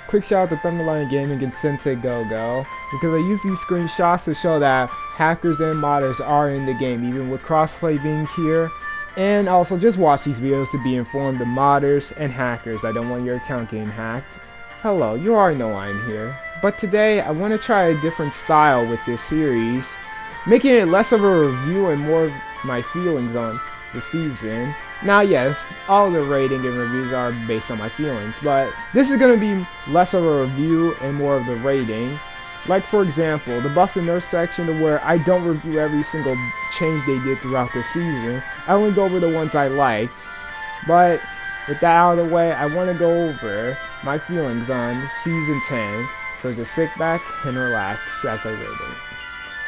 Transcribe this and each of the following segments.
quick shout out to Thunderline Gaming and Sensei Go-Go, because I use these screenshots to show that hackers and modders are in the game, even with crossplay being here. And also just watch these videos to be informed of modders and hackers. I don't want your account getting hacked. Hello, you already know I'm here. But today I want to try a different style with this series, making it less of a review and more of my feelings on the season. Now yes, all the rating and reviews are based on my feelings, but this is going to be less of a review and more of the rating. Like for example, the Buffs and Nerfs section, to where I don't review every single change they did throughout the season. I only go over the ones I liked. But with that out of the way, I want to go over my feelings on Season 10. So just sit back and relax as I rate it.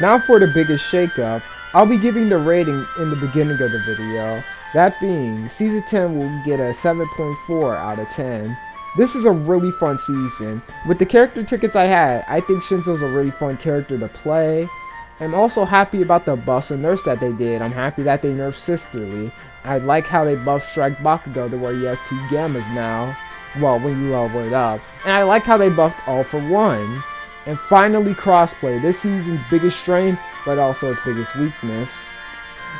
Now for the biggest shakeup, I'll be giving the rating in the beginning of the video. That being, Season 10 will get a 7.4 out of 10. This is a really fun season. With the character tickets I had, I think Shinso's a really fun character to play. I'm also happy about the buffs and nerfs that they did. I'm happy that they nerfed Sisterly. I like how they buffed Strike Bakugo to where he has 2 Gammas now. Well, when you level it up. And I like how they buffed All for One. And finally crossplay, this season's biggest strength, but also its biggest weakness.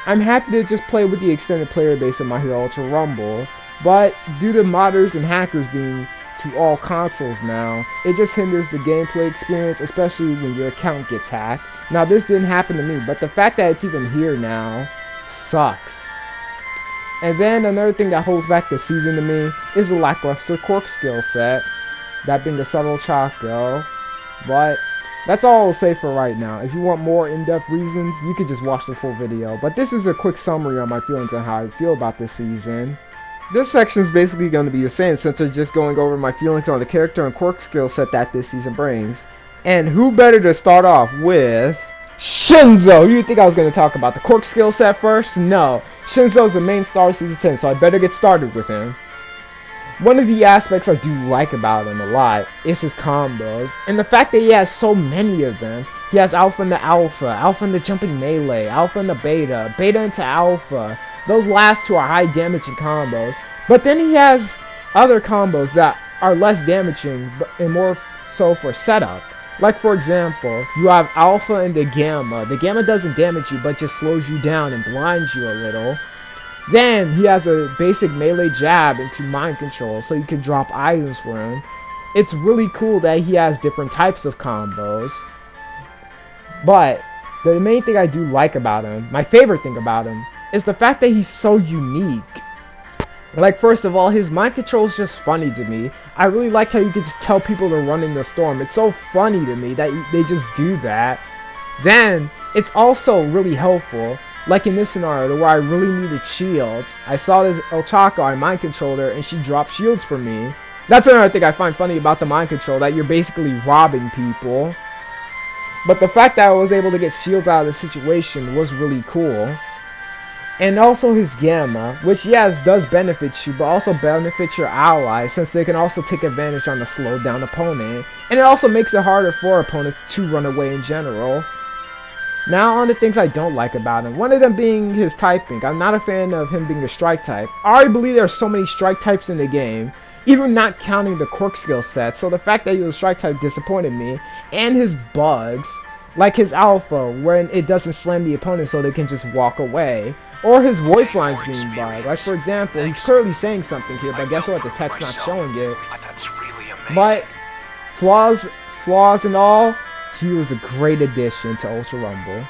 I'm happy to just play with the extended player base of My Hero Ultra Rumble, but due to modders and hackers being to all consoles now, it just hinders the gameplay experience, especially when your account gets hacked. Now this didn't happen to me, but the fact that it's even here now sucks. And then another thing that holds back the season to me is the lackluster quirk skill set, that being the Subtle Choco. But that's all I'll say for right now. If you want more in-depth reasons, you can just watch the full video. But this is a quick summary on my feelings on how I feel about this season. This section is basically going to be the same, since I'm just going over my feelings on the character and quirk skill set that this season brings. And who better to start off with Shinso! You think I was going to talk about the quirk skill set first? No. Shinso's the main star of Season 10, so I better get started with him. One of the aspects I do like about him a lot is his combos, and the fact that he has so many of them. He has Alpha into Alpha, Alpha into Jumping Melee, Alpha into Beta, Beta into Alpha. Those last two are high damaging combos, but then he has other combos that are less damaging and more so for setup. Like for example, you have Alpha into Gamma. The Gamma doesn't damage you but just slows you down and blinds you a little. Then he has a basic melee jab into mind control, so you can drop items for him. It's really cool that he has different types of combos. But the main thing I do like about him, my favorite thing about him, is the fact that he's so unique. Like first of all, his mind control is just funny to me. I really like how you can just tell people to run in the storm. It's so funny to me that they just do that. Then it's also really helpful. Like in this scenario where I really needed shields, I saw this Ochako, I mind controlled her, and she dropped shields for me. That's another thing I find funny about the mind control, that you're basically robbing people. But the fact that I was able to get shields out of the situation was really cool. And also his Gamma, which yes, does benefit you, but also benefits your allies, since they can also take advantage on the slowed down opponent. And it also makes it harder for opponents to run away in general. Now on the things I don't like about him, one of them being his typing. I'm not a fan of him being a strike type. I already believe there are so many strike types in the game, even not counting the quirk skill set, so the fact that he was a strike type disappointed me. And his bugs, like his Alpha, when it doesn't slam the opponent so they can just walk away. Or his voice lines being bugged. Like for example, he's clearly saying something here, but guess what, the text's not showing it. But flaws and all, he was a great addition to Ultra Rumble.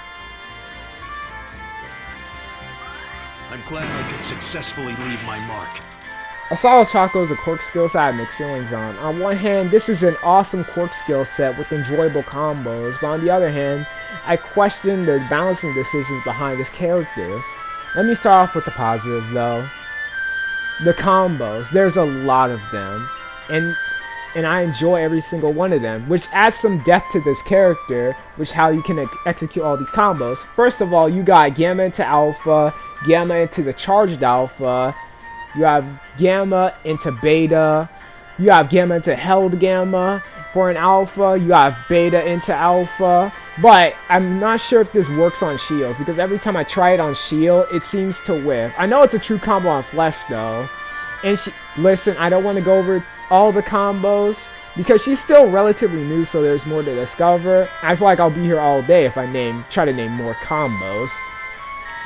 I'm glad I could successfully leave my mark. Asala Choco is a quirk skill set I have mixed feelings on. On one hand, this is an awesome quirk skill set with enjoyable combos, but on the other hand, I question the balancing decisions behind this character. Let me start off with the positives though. The combos, there's a lot of them, and I enjoy every single one of them, which adds some depth to this character, which how you can execute all these combos. First of all, you got Gamma into Alpha, Gamma into the Charged Alpha, you have Gamma into Beta, you have Gamma into Held Gamma. For an Alpha, you have Beta into Alpha, but I'm not sure if this works on Shields, because every time I try it on Shield, it seems to whiff. I know it's a true combo on Flesh though, and listen, I don't want to go over all the combos, because she's still relatively new, so there's more to discover. I feel like I'll be here all day if I try to name more combos.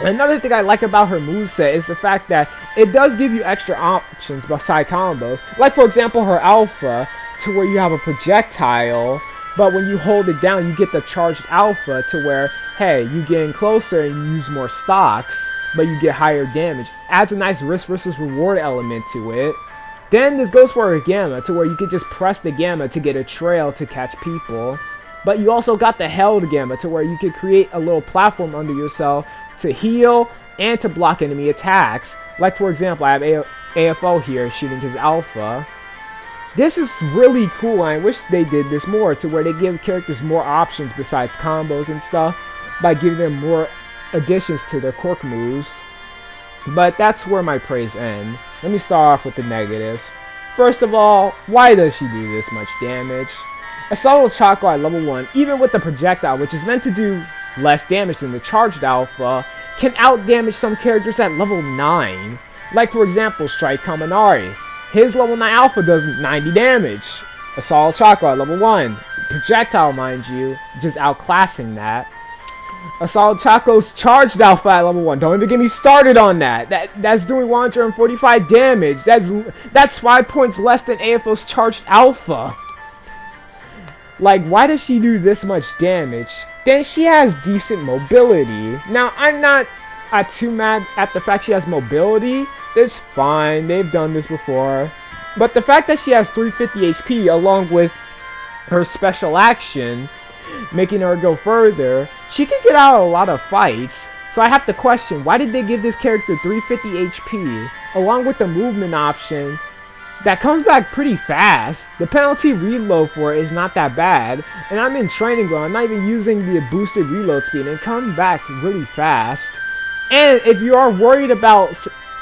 Another thing I like about her moveset is the fact that it does give you extra options beside combos. Like, for example, her alpha, to where you have a projectile, but when you hold it down, you get the charged alpha to where, hey, you getting closer and you use more stocks, but you get higher damage. Adds a nice risk versus reward element to it. Then this goes for a gamma, to where you can just press the gamma to get a trail to catch people. But you also got the held gamma, to where you can create a little platform under yourself to heal and to block enemy attacks. Like, for example, I have AFO here shooting his alpha. This is really cool, and I wish they did this more, to where they give characters more options besides combos and stuff by giving them more additions to their quirk moves. But that's where my praise ends. Let me start off with the negatives. First of all, why does she do this much damage? Assault Ochako at level 1, even with the projectile, which is meant to do less damage than the charged alpha, can outdamage some characters at level 9. Like, for example, Strike Kaminari. His level 9 alpha does 90 damage. Assault Ochako at level 1. Projectile, mind you, just outclassing that. Assault Ochako's charged alpha at level 1. Don't even get me started on that. That's doing 145 damage. That's 5 points less than AFO's charged alpha. Like, why does she do this much damage? Then she has decent mobility. Now, I'm not too mad at the fact she has mobility. It's fine. They've done this before. But the fact that she has 350 HP along with her special action, making her go further, she can get out of a lot of fights. So I have to question, why did they give this character 350 HP along with the movement option that comes back pretty fast? The penalty reload for it is not that bad, and I'm in training ground. I'm not even using the boosted reload speed, and it comes back really fast. And if you are worried about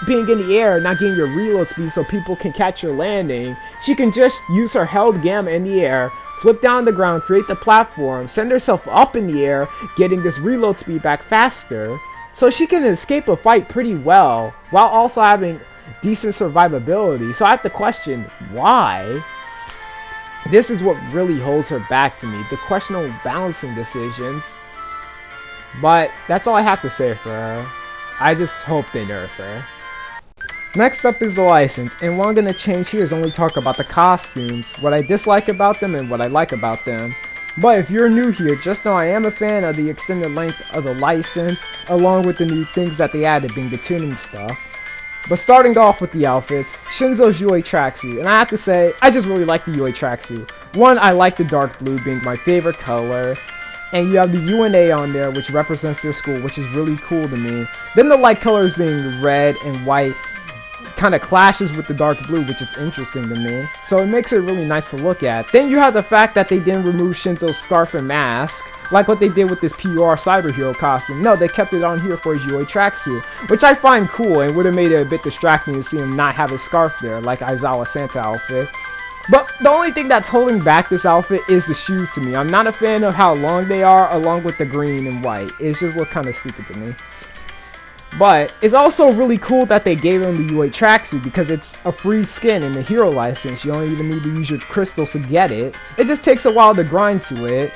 being in the air, not getting your reload speed so people can catch your landing, she can just use her held gamma in the air, flip down the ground, create the platform, send herself up in the air, getting this reload speed back faster, so she can escape a fight pretty well, while also having decent survivability. So I have to question, why? This is what really holds her back to me, the questionable balancing decisions. But that's all I have to say for her. I just hope they nerf her. Next up is the license, and what I'm going to change here is only talk about the costumes, what I dislike about them and what I like about them. But if you're new here, just know I am a fan of the extended length of the license, along with the new things that they added, being the tuning stuff. But starting off with the outfits, Shinzo's UA tracksuit, and I have to say, I just really like the UA tracksuit. One, I like the dark blue being my favorite color, and you have the UNA on there, which represents their school, which is really cool to me. Then the light colors being red and white kind of clashes with the dark blue, which is interesting to me. So it makes it really nice to look at. Then you have the fact that they didn't remove Shinzo's scarf and mask, like what they did with this PUR Cyber Hero costume. No, they kept it on here for his UA tracksuit, which I find cool and would have made it a bit distracting to see him not have his scarf there, like Aizawa Santa outfit. But the only thing that's holding back this outfit is the shoes to me. I'm not a fan of how long they are, along with the green and white. It just looks kind of stupid to me. But it's also really cool that they gave him the UA tracksuit, because it's a free skin in the hero license. You don't even need to use your crystals to get it. It just takes a while to grind to it.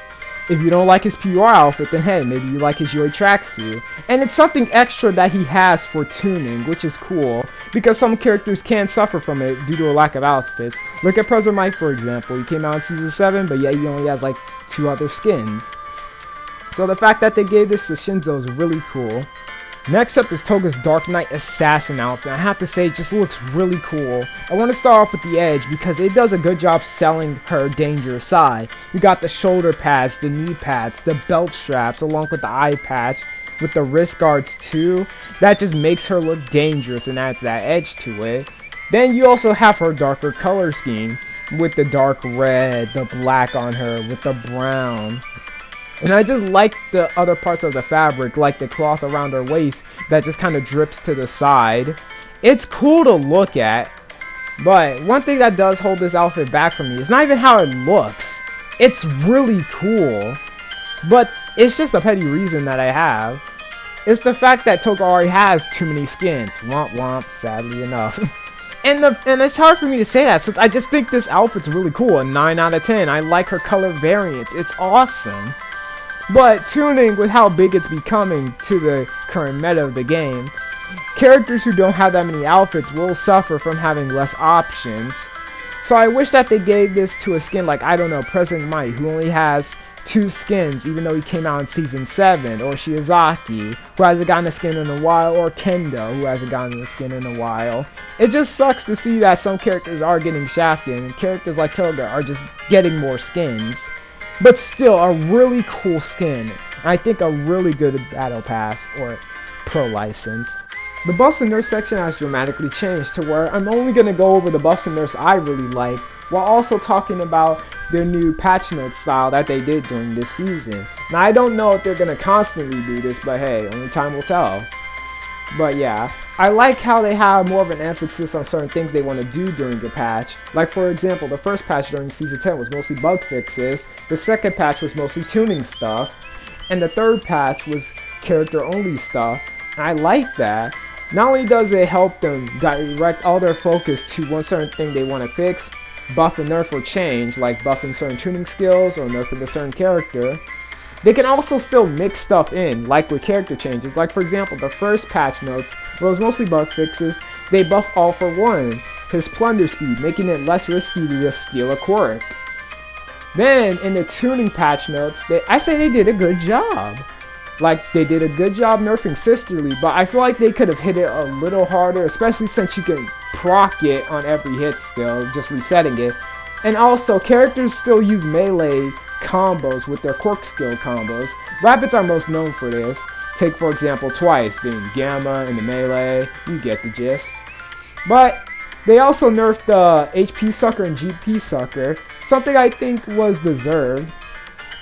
If you don't like his PUR outfit, then hey, maybe you like his UA tracksuit. And it's something extra that he has for tuning, which is cool, because some characters can suffer from it due to a lack of outfits. Look at President Mike, for example. He came out in Season 7, but yet he only has like 2 other skins. So the fact that they gave this to Shinzo is really cool. Next up is Toga's Dark Knight Assassin outfit. I have to say, it just looks really cool. I want to start off with the edge because it does a good job selling her dangerous side. You got the shoulder pads, the knee pads, the belt straps, along with the eye patch, with the wrist guards too. That just makes her look dangerous and adds that edge to it. Then you also have her darker color scheme, with the dark red, the black on her, with the brown. And I just like the other parts of the fabric, like the cloth around her waist that just kind of drips to the side. It's cool to look at, but one thing that does hold this outfit back from me is not even how it looks. It's really cool, but it's just a petty reason that I have. It's the fact that Toga already has too many skins. Womp womp, sadly enough. And it's hard for me to say that since I just think this outfit's really cool. A 9 out of 10. I like her color variant. It's awesome. But tuning with how big it's becoming to the current meta of the game, characters who don't have that many outfits will suffer from having less options. So I wish that they gave this to a skin like, I don't know, President Might, who only has 2 skins, even though he came out in Season 7, or Shiozaki, who hasn't gotten a skin in a while, or Kendo, who hasn't gotten a skin in a while. It just sucks to see that some characters are getting shafted, and characters like Toga are just getting more skins. But still, a really cool skin. I think a really good battle pass, or pro license. The buffs and nerfs section has dramatically changed to where I'm only going to go over the buffs and nerfs I really like, while also talking about their new patch note style that they did during this season. Now I don't know if they're going to constantly do this, but hey, only time will tell. But yeah, I like how they have more of an emphasis on certain things they want to do during the patch. Like for example, the first patch during Season 10 was mostly bug fixes, the second patch was mostly tuning stuff, and the third patch was character only stuff. And I like that. Not only does it help them direct all their focus to one certain thing they want to fix, buff and nerf or change, like buffing certain tuning skills or nerfing a certain character, they can also still mix stuff in, like with character changes. Like for example, the first patch notes, where it was mostly bug fixes, they buff All For One, his plunder speed, making it less risky to just steal a quirk. Then, in the tuning patch notes, I say they did a good job. Like, they did a good job nerfing Sisterly, but I feel like they could have hit it a little harder, especially since you can proc it on every hit still, just resetting it. And also, characters still use melee combos with their quirk skill combos. Rabbits are most known for this. Take, for example, Twice, being Gamma in the melee, you get the gist. But they also nerfed the HP Sucker and GP Sucker, something I think was deserved.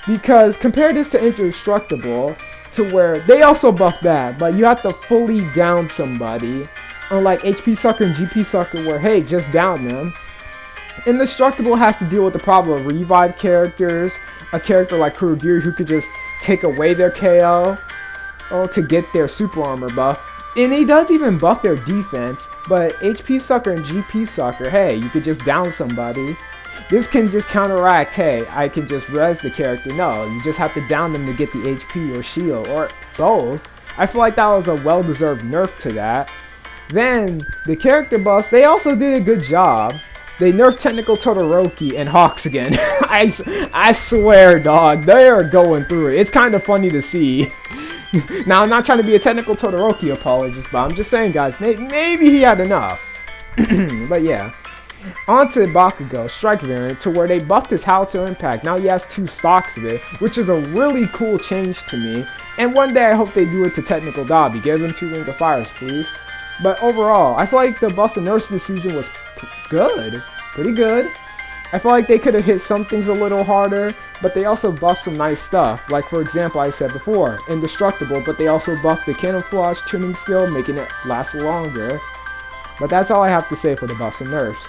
Because compare this to Indestructible, to where they also buff that, but you have to fully down somebody. Unlike HP Sucker and GP Sucker where, hey, just down them. Indestructible has to deal with the problem of revive characters, a character like Kurogiri who could just take away their KO to get their super armor buff. And he does even buff their defense, but HP Sucker and GP Sucker, hey, you could just down somebody. This can just counteract, hey, I can just res the character. No, you just have to down them to get the HP or shield, or both. I feel like that was a well-deserved nerf to that. Then, the character buffs, they also did a good job. They nerfed Technical Todoroki and Hawks again. I swear, dog, they are going through it. It's kind of funny to see. Now, I'm not trying to be a Technical Todoroki apologist, but I'm just saying, guys, maybe he had enough. But yeah. On to Bakugo, Strike variant, to where they buffed his Howitzer Impact. Now he has 2 stocks of it, which is a really cool change to me. And one day I hope they do it to Technical Dobby. Give them 2 Ring of Fires, please. But overall, I feel like the buffs and nerfs this season was good. Pretty good. I feel like they could have hit some things a little harder, but they also buffed some nice stuff. Like for example, I said before, Indestructible, but they also buffed the Camouflage tuning skill, making it last longer. But that's all I have to say for the buffs and nerfs.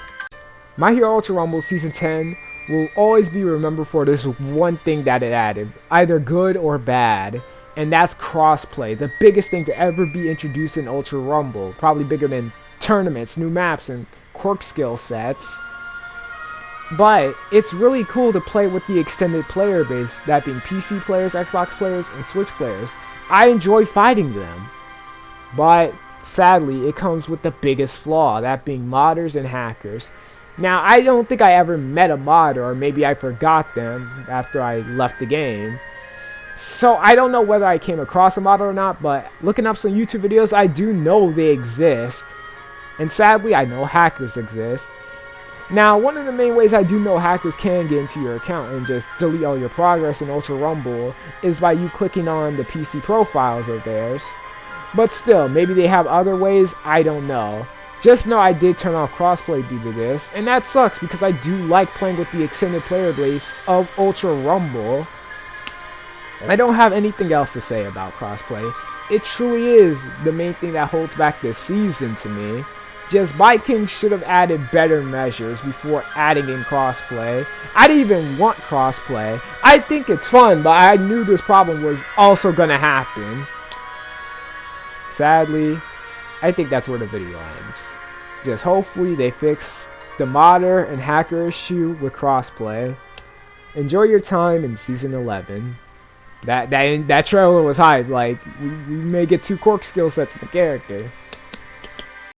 My Hero Ultra Rumble Season 10 will always be remembered for this one thing that it added, either good or bad, and that's crossplay, the biggest thing to ever be introduced in Ultra Rumble, probably bigger than tournaments, new maps, and quirk skill sets. But it's really cool to play with the extended player base, that being PC players, Xbox players, and Switch players. I enjoy fighting them, but sadly it comes with the biggest flaw, that being modders and hackers. Now, I don't think I ever met a modder, or maybe I forgot them after I left the game. So, I don't know whether I came across a modder or not, but looking up some YouTube videos, I do know they exist. And sadly, I know hackers exist. Now, one of the main ways I do know hackers can get into your account and just delete all your progress in Ultra Rumble is by you clicking on the PC profiles of theirs. But still, maybe they have other ways, I don't know. Just know I did turn off crossplay due to this, and that sucks because I do like playing with the extended player base of Ultra Rumble. I don't have anything else to say about crossplay. It truly is the main thing that holds back this season to me. Just Byte King should have added better measures before adding in crossplay. I didn't even want crossplay. I think it's fun, but I knew this problem was also gonna happen. Sadly, I think that's where the video ends. Just hopefully they fix the modder and hacker issue with crossplay. Enjoy your time in season 11. That trailer was hype. Like we may get 2 quirk skill sets in the character.